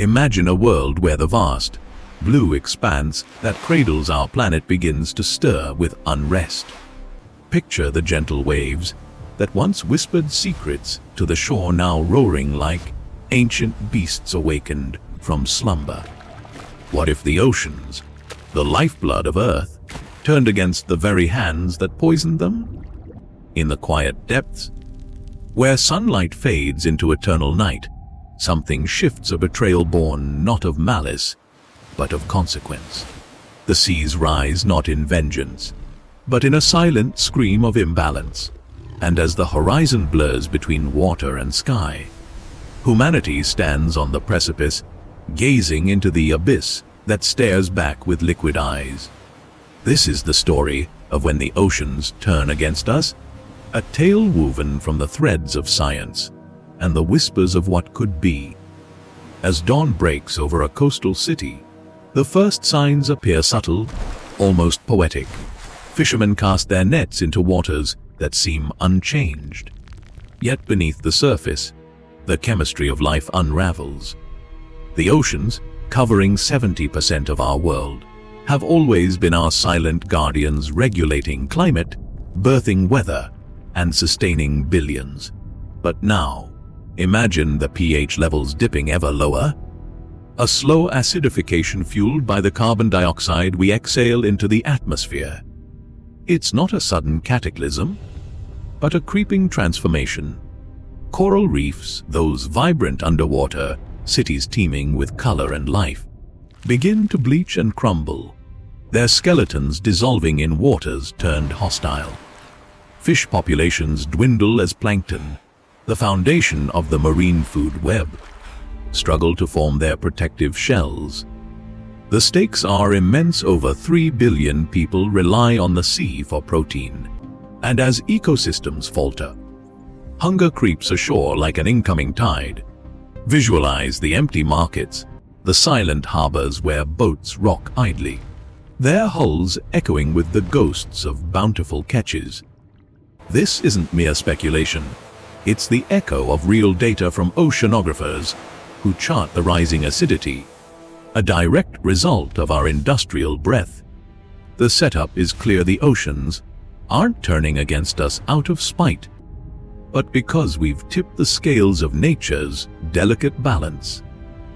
Imagine a world where the vast, blue expanse that cradles our planet begins to stir with unrest. Picture the gentle waves that once whispered secrets to the shore, now roaring like ancient beasts awakened from slumber. What if the oceans, the lifeblood of Earth, turned against the very hands that poisoned them? In the quiet depths, where sunlight fades into eternal night, something shifts, a betrayal born not of malice, but of consequence. The seas rise not in vengeance, but in a silent scream of imbalance. And as the horizon blurs between water and sky, humanity stands on the precipice, gazing into the abyss that stares back with liquid eyes. This is the story of when the oceans turn against us, a tale woven from the threads of science and the whispers of what could be. As dawn breaks over a coastal city, the first signs appear subtle, almost poetic. Fishermen cast their nets into waters that seem unchanged. Yet beneath the surface, the chemistry of life unravels. The oceans, covering 70% of our world, have always been our silent guardians, regulating climate, birthing weather, and sustaining billions. But now, imagine the pH levels dipping ever lower. A slow acidification fueled by the carbon dioxide we exhale into the atmosphere. It's not a sudden cataclysm, but a creeping transformation. Coral reefs, those vibrant underwater cities teeming with color and life, begin to bleach and crumble, their skeletons dissolving in waters turned hostile. Fish populations dwindle as plankton, the foundation of the marine food web, struggle to form their protective shells. The stakes are immense. Over 3 billion people rely on the sea for protein. And as ecosystems falter, hunger creeps ashore like an incoming tide. Visualize the empty markets, the silent harbors where boats rock idly, their hulls echoing with the ghosts of bountiful catches. This isn't mere speculation. It's the echo of real data from oceanographers who chart the rising acidity, a direct result of our industrial breath. The setup is clear. The oceans aren't turning against us out of spite, but because we've tipped the scales of nature's delicate balance.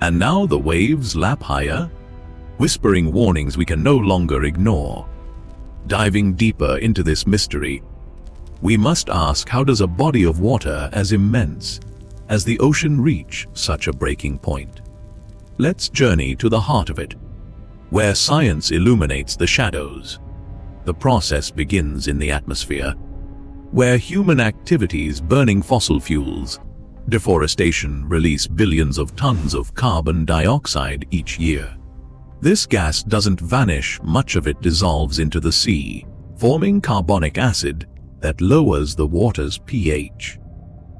And now the waves lap higher, whispering warnings we can no longer ignore. Diving deeper into this mystery, we must ask, how does a body of water as immense as the ocean reach such a breaking point? Let's journey to the heart of it, where science illuminates the shadows. The process begins in the atmosphere, where human activities, burning fossil fuels, deforestation, release billions of tons of carbon dioxide each year. This gas doesn't vanish, much of it dissolves into the sea, forming carbonic acid that lowers the water's pH.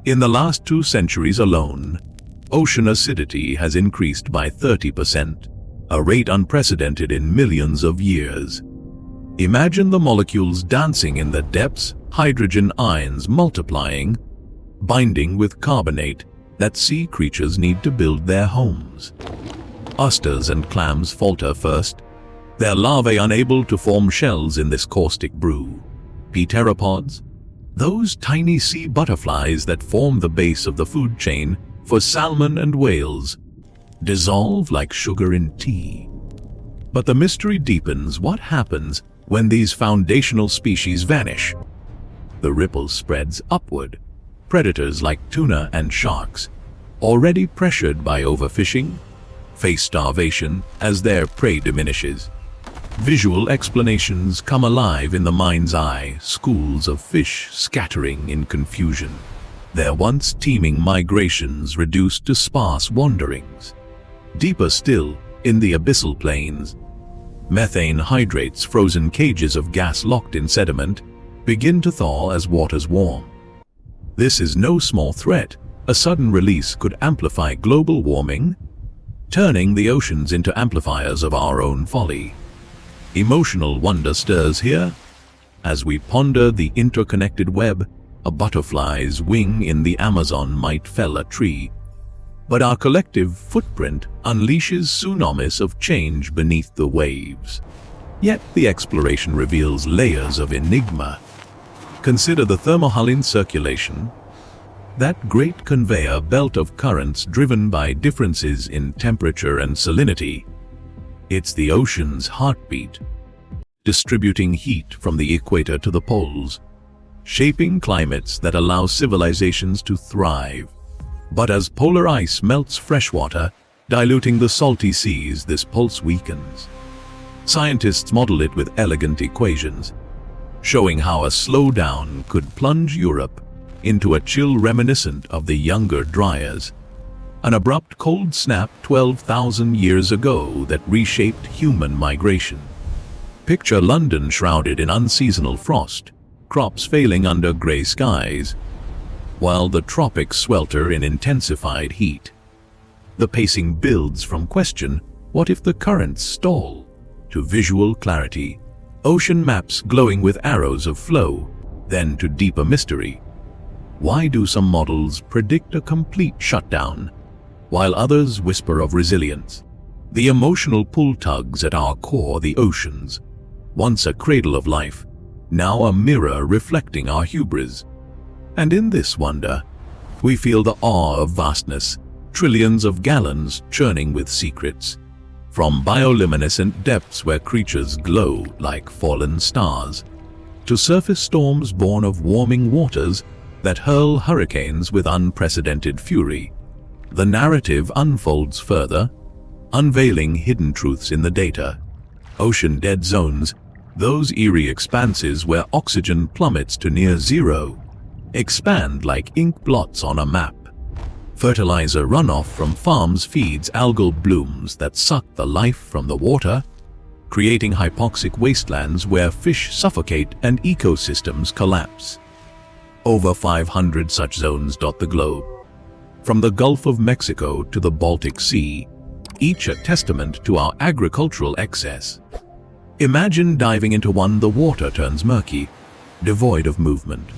In the last 2 centuries alone, ocean acidity has increased by 30%, a rate unprecedented in millions of years. Imagine the molecules dancing in the depths, hydrogen ions multiplying, binding with carbonate that sea creatures need to build their homes. Oysters and clams falter first, their larvae unable to form shells in this caustic brew. Pteropods, those tiny sea butterflies that form the base of the food chain for salmon and whales, dissolve like sugar in tea. But the mystery deepens. What happens when these foundational species vanish? The ripple spreads upward. Predators like tuna and sharks, already pressured by overfishing, face starvation as their prey diminishes. Visual explanations come alive in the mind's eye, schools of fish scattering in confusion, their once teeming migrations reduced to sparse wanderings. Deeper still, in the abyssal plains, methane hydrates, frozen cages of gas locked in sediment, begin to thaw as waters warm. This is no small threat. A sudden release could amplify global warming, turning the oceans into amplifiers of our own folly. Emotional wonder stirs here. As we ponder the interconnected web, a butterfly's wing in the Amazon might fell a tree. But our collective footprint unleashes tsunamis of change beneath the waves. Yet the exploration reveals layers of enigma. Consider the thermohaline circulation, that great conveyor belt of currents driven by differences in temperature and salinity. It's the ocean's heartbeat, distributing heat from the equator to the poles, shaping climates that allow civilizations to thrive. But as polar ice melts freshwater, diluting the salty seas, this pulse weakens. Scientists model it with elegant equations, showing how a slowdown could plunge Europe into a chill reminiscent of the Younger Dryas, an abrupt cold snap 12,000 years ago that reshaped human migration. Picture London shrouded in unseasonal frost, crops failing under gray skies, while the tropics swelter in intensified heat. The pacing builds from question, what if the currents stall, to visual clarity, ocean maps glowing with arrows of flow, then to deeper mystery. Why do some models predict a complete shutdown, while others whisper of resilience? The emotional pull tugs at our core, the oceans, once a cradle of life, now a mirror reflecting our hubris. And in this wonder, we feel the awe of vastness, trillions of gallons churning with secrets, from bioluminescent depths where creatures glow like fallen stars, to surface storms born of warming waters that hurl hurricanes with unprecedented fury. The narrative unfolds further, unveiling hidden truths in the data. Ocean dead zones, those eerie expanses where oxygen plummets to near zero, expand like ink blots on a map. Fertilizer runoff from farms feeds algal blooms that suck the life from the water, creating hypoxic wastelands where fish suffocate and ecosystems collapse. Over 500 such zones dot the globe, from the Gulf of Mexico to the Baltic Sea, each a testament to our agricultural excess. Imagine diving into one. The water turns murky, devoid of movement.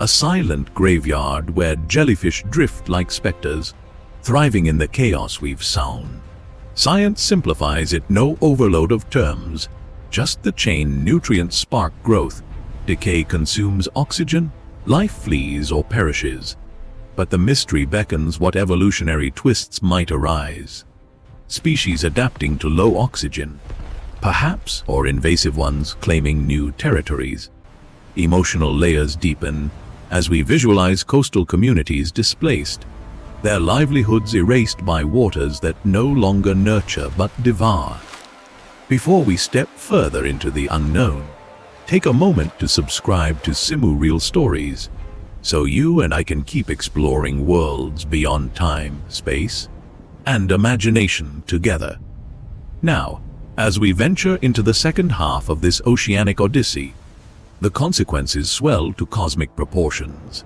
A silent graveyard where jellyfish drift like specters, thriving in the chaos we've sown. Science simplifies it, no overload of terms, just the chain. Nutrients spark growth, decay consumes oxygen, life flees or perishes. But the mystery beckons what evolutionary twists might arise. Species adapting to low oxygen, perhaps, or invasive ones claiming new territories. Emotional layers deepen as we visualize coastal communities displaced, their livelihoods erased by waters that no longer nurture but devour. Before we step further into the unknown, take a moment to subscribe to Simu Real Stories, so you and I can keep exploring worlds beyond time, space, and imagination together. Now, as we venture into the second half of this oceanic odyssey, the consequences swell to cosmic proportions.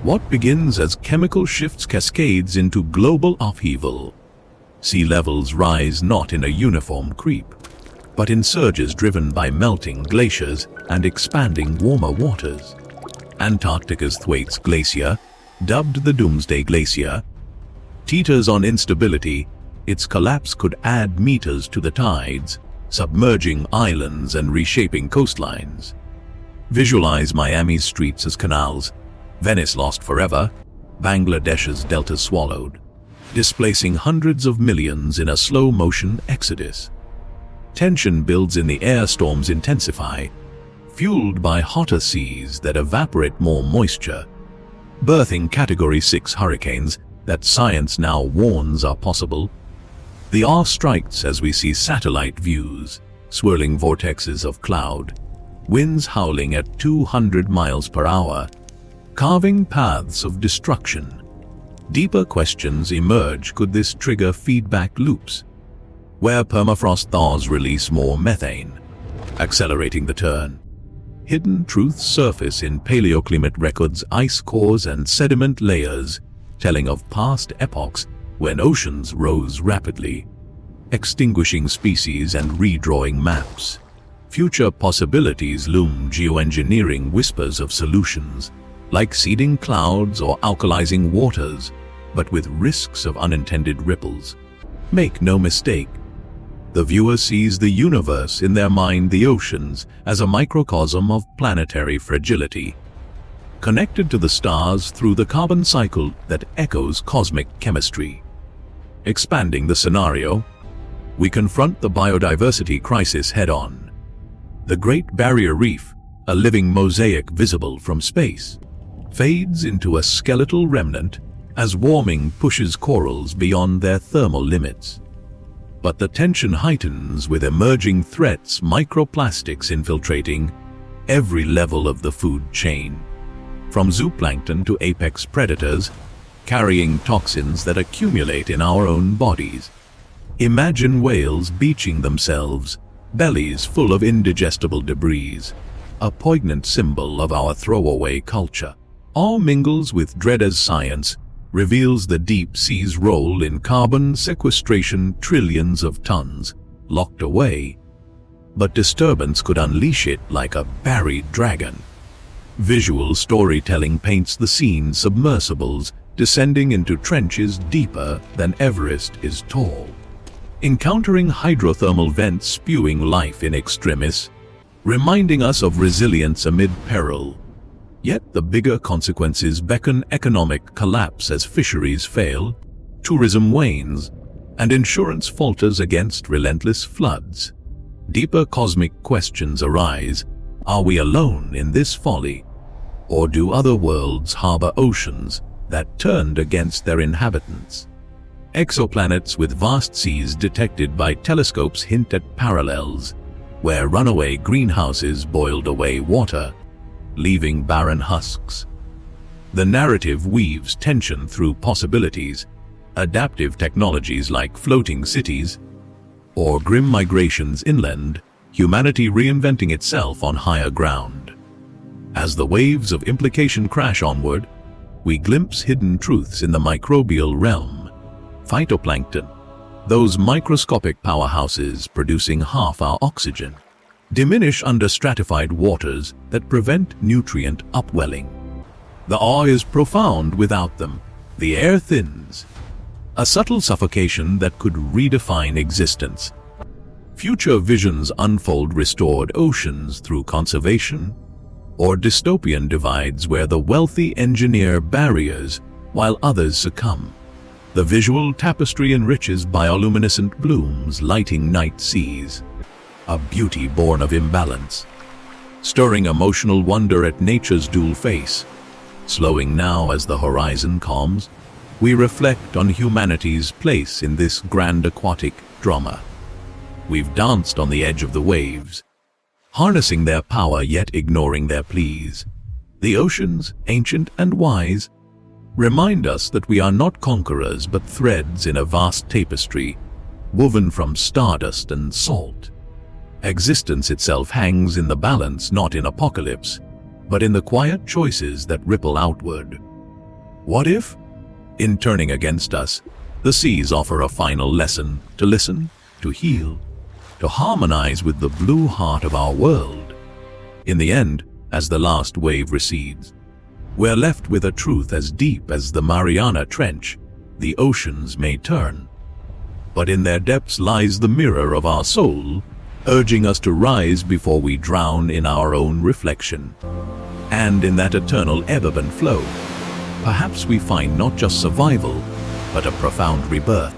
What begins as chemical shifts cascades into global upheaval. Sea levels rise not in a uniform creep, but in surges driven by melting glaciers and expanding warmer waters. Antarctica's Thwaites Glacier, dubbed the Doomsday Glacier, teeters on instability. Its collapse could add meters to the tides, submerging islands and reshaping coastlines. Visualize Miami's streets as canals, Venice lost forever, Bangladesh's delta swallowed, displacing hundreds of millions in a slow-motion exodus. Tension builds in the air, storms intensify, fueled by hotter seas that evaporate more moisture, birthing Category 6 hurricanes that science now warns are possible. The awe strikes as we see satellite views, swirling vortexes of cloud, winds howling at 200 miles per hour, carving paths of destruction. Deeper questions emerge. Could this trigger feedback loops, where permafrost thaws release more methane, accelerating the turn? Hidden truths surface in paleoclimate records, ice cores and sediment layers, telling of past epochs when oceans rose rapidly, extinguishing species and redrawing maps. Future possibilities loom. Geoengineering whispers of solutions, like seeding clouds or alkalizing waters, but with risks of unintended ripples. Make no mistake, the viewer sees the universe in their mind, the oceans, as a microcosm of planetary fragility, connected to the stars through the carbon cycle that echoes cosmic chemistry. Expanding the scenario, we confront the biodiversity crisis head-on. The Great Barrier Reef, a living mosaic visible from space, fades into a skeletal remnant as warming pushes corals beyond their thermal limits. But the tension heightens with emerging threats, microplastics infiltrating every level of the food chain, from zooplankton to apex predators, carrying toxins that accumulate in our own bodies. Imagine whales beaching themselves, bellies full of indigestible debris, a poignant symbol of our throwaway culture. All mingles with dread as science reveals the deep sea's role in carbon sequestration, trillions of tons locked away, but disturbance could unleash it like a buried dragon. Visual storytelling paints the scene: submersibles descending into trenches deeper than Everest is tall, encountering hydrothermal vents spewing life in extremis, reminding us of resilience amid peril. Yet the bigger consequences beckon: economic collapse as fisheries fail, tourism wanes, and insurance falters against relentless floods. Deeper cosmic questions arise. Are we alone in this folly? Or do other worlds harbor oceans that turned against their inhabitants? Exoplanets with vast seas detected by telescopes hint at parallels, where runaway greenhouses boiled away water, leaving barren husks. The narrative weaves tension through possibilities: adaptive technologies like floating cities, or grim migrations inland, humanity reinventing itself on higher ground. As the waves of implication crash onward, we glimpse hidden truths in the microbial realm. Phytoplankton, those microscopic powerhouses producing half our oxygen, diminish under stratified waters that prevent nutrient upwelling. The awe is profound without them. The air thins, a subtle suffocation that could redefine existence. Future visions unfold: restored oceans through conservation, or dystopian divides where the wealthy engineer barriers while others succumb. The visual tapestry enriches: bioluminescent blooms lighting night seas, a beauty born of imbalance, stirring emotional wonder at nature's dual face. Slowing now as the horizon calms, we reflect on humanity's place in this grand aquatic drama. We've danced on the edge of the waves, harnessing their power yet ignoring their pleas. The oceans, ancient and wise, remind us that we are not conquerors but threads in a vast tapestry woven from stardust and salt. Existence itself hangs in the balance, not in apocalypse, but in the quiet choices that ripple outward. What if, in turning against us, the seas offer a final lesson: to listen, to heal, to harmonize with the blue heart of our world? In the end, as the last wave recedes, we're left with a truth as deep as the Mariana Trench. The oceans may turn, but in their depths lies the mirror of our soul, urging us to rise before we drown in our own reflection. And in that eternal ebb and flow, perhaps we find not just survival, but a profound rebirth.